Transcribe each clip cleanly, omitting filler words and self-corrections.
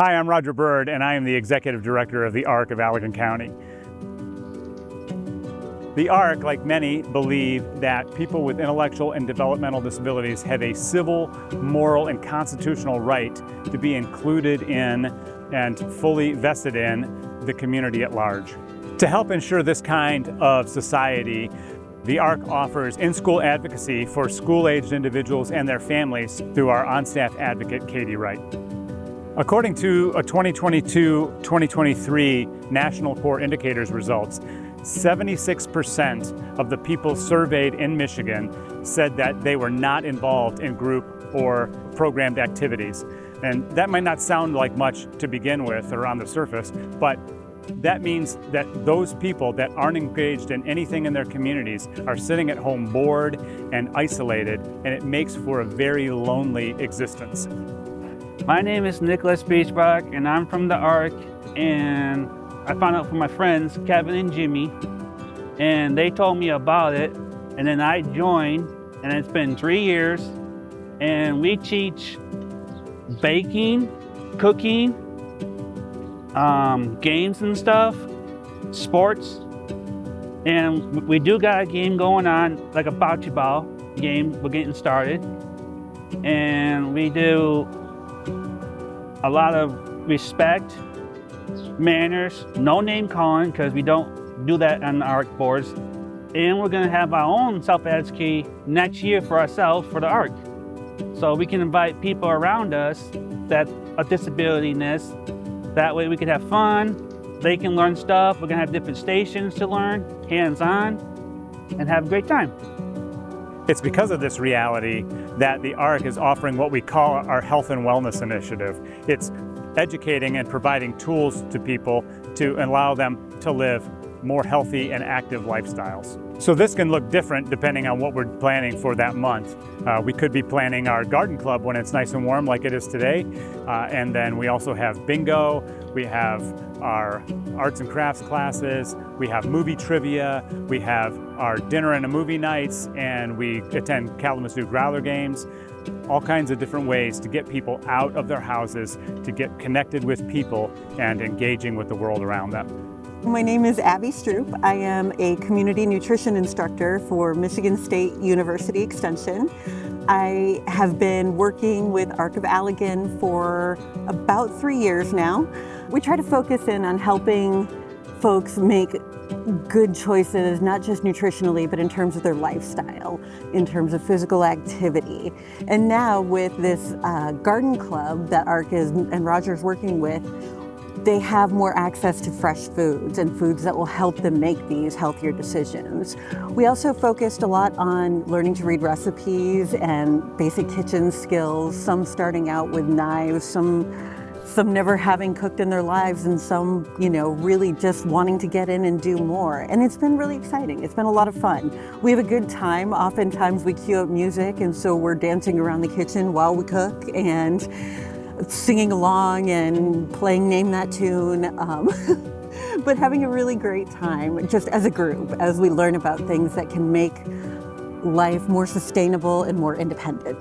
Hi, I'm Roger Bird, and I am the Executive Director of the Arc of Allegan County. The Arc, like many, believe that people with intellectual and developmental disabilities have a civil, moral, and constitutional right to be included in and fully vested in the community at large. To help ensure this kind of society, the Arc offers in-school advocacy for school-aged individuals and their families through our on-staff advocate, Katie Wright. According to a 2022-2023 National Core Indicators results, 76% of the people surveyed in Michigan said that they were not involved in group or programmed activities. And that might not sound like much to begin with or on the surface, but that means that those people that aren't engaged in anything in their communities are sitting at home bored and isolated, and it makes for a very lonely existence. My name is Nicholas Beachbrock, and I'm from the Arc, and I found out from my friends, Kevin and Jimmy, and they told me about it, and then I joined, and it's been 3 years, and we teach baking, cooking, games and stuff, sports, and we do got a game going on, like a bocce ball game. We're getting started, and we do a lot of respect, manners, no name calling, because we don't do that on the Arc boards. And we're gonna have our own self-advocacy next year for ourselves, for the Arc. So we can invite people around us that are disability-ness. That way we can have fun, they can learn stuff. We're gonna have different stations to learn, hands-on, and have a great time. It's because of this reality that the Arc is offering what we call our Health and Wellness Initiative. It's educating and providing tools to people to allow them to live more healthy and active lifestyles. So this can look different depending on what we're planning for that month. We could be planning our garden club when it's nice and warm like it is today. And then we also have bingo, we have our arts and crafts classes, we have movie trivia, we have our dinner and a movie nights, and we attend Kalamazoo Growler games. All kinds of different ways to get people out of their houses, to get connected with people and engaging with the world around them. My name is Abby Stroop. I am a community nutrition instructor for Michigan State University Extension. I have been working with Arc of Allegan for about 3 years now. We try to focus in on helping folks make good choices, not just nutritionally, but in terms of their lifestyle, in terms of physical activity. And now with this garden club that Arc is and Roger's working with, they have more access to fresh foods and foods that will help them make these healthier decisions. We also focused a lot on learning to read recipes and basic kitchen skills, some starting out with knives, some never having cooked in their lives, and some, really just wanting to get in and do more. And it's been really exciting. It's been a lot of fun. We have a good time. Oftentimes we cue up music, and so we're dancing around the kitchen while we cook and singing along and playing Name That Tune, but having a really great time just as a group, as we learn about things that can make life more sustainable and more independent.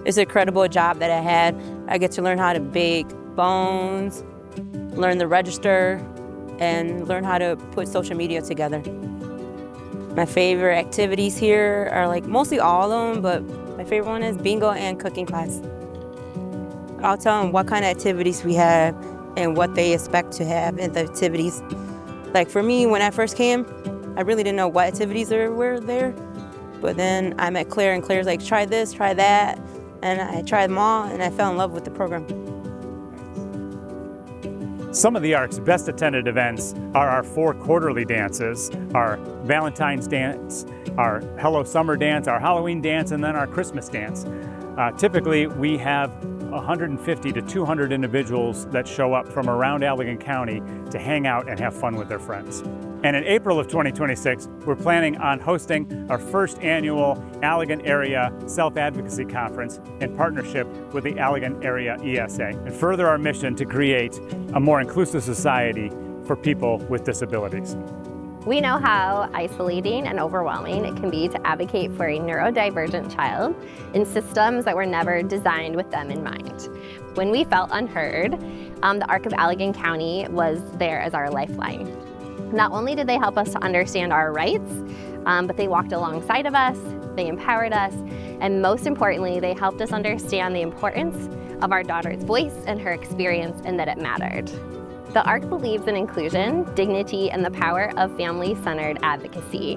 It's an incredible job that I had. I get to learn how to bake bones, learn the register, and learn how to put social media together. My favorite activities here are mostly all of them, but my favorite one is bingo and cooking class. I'll tell them what kind of activities we have and what they expect to have in the activities. Like for me, when I first came, I really didn't know what activities there were there. But then I met Claire, and Claire's like, try this, try that. And I tried them all, and I fell in love with the program. Some of the Arc's best attended events are our 4 quarterly dances, our Valentine's dance, our Hello Summer dance, our Halloween dance, and then our Christmas dance. Typically, we have 150 to 200 individuals that show up from around Allegan County to hang out and have fun with their friends. And in April of 2026, we're planning on hosting our first annual Allegan Area Self-Advocacy Conference in partnership with the Allegan Area ESA, and further our mission to create a more inclusive society for people with disabilities. We know how isolating and overwhelming it can be to advocate for a neurodivergent child in systems that were never designed with them in mind. When we felt unheard, the Arc of Allegan County was there as our lifeline. Not only did they help us to understand our rights, but they walked alongside of us, they empowered us, and most importantly, they helped us understand the importance of our daughter's voice and her experience and that it mattered. The ARC believes in inclusion, dignity, and the power of family-centered advocacy.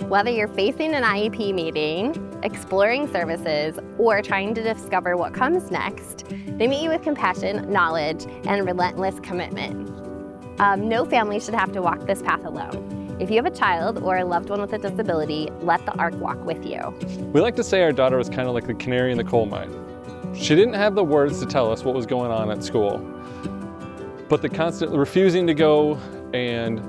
Whether you're facing an IEP meeting, exploring services, or trying to discover what comes next, they meet you with compassion, knowledge, and relentless commitment. No family should have to walk this path alone. If you have a child or a loved one with a disability, let the ARC walk with you. We like to say our daughter was kind of like the canary in the coal mine. She didn't have the words to tell us what was going on at school, but the constant refusing to go and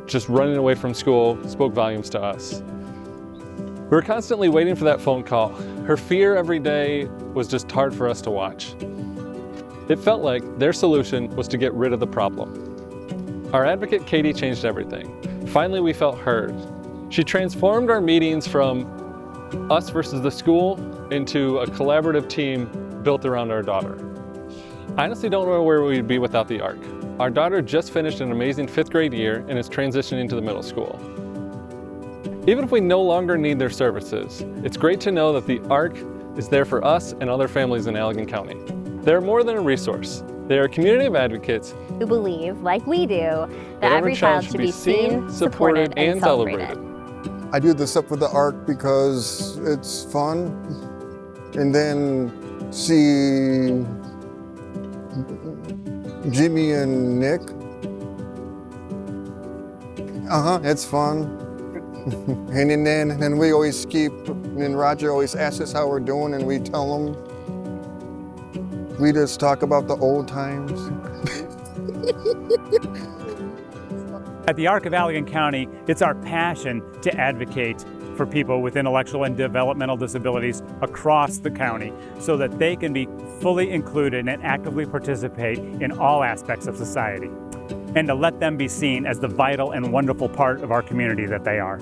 just running away from school spoke volumes to us. We were constantly waiting for that phone call. Her fear every day was just hard for us to watch. It felt like their solution was to get rid of the problem. Our advocate, Katie, changed everything. Finally, we felt heard. She transformed our meetings from us versus the school into a collaborative team built around our daughter. I honestly don't know where we'd be without the ARC. Our daughter just finished an amazing 5th grade year and is transitioning to the middle school. Even if we no longer need their services, it's great to know that the ARC is there for us and other families in Allegan County. They're more than a resource. They are a community of advocates Who believe, like we do, that every child should be seen, supported, and celebrated. I do this up with the ARC because it's fun. And then see Jimmy and Nick. It's fun. And then we always and Roger always asks us how we're doing, and we tell him. We just talk about the old times. At the Arc of Allegan County, it's our passion to advocate for people with intellectual and developmental disabilities across the county so that they can be fully included and actively participate in all aspects of society, and to let them be seen as the vital and wonderful part of our community that they are.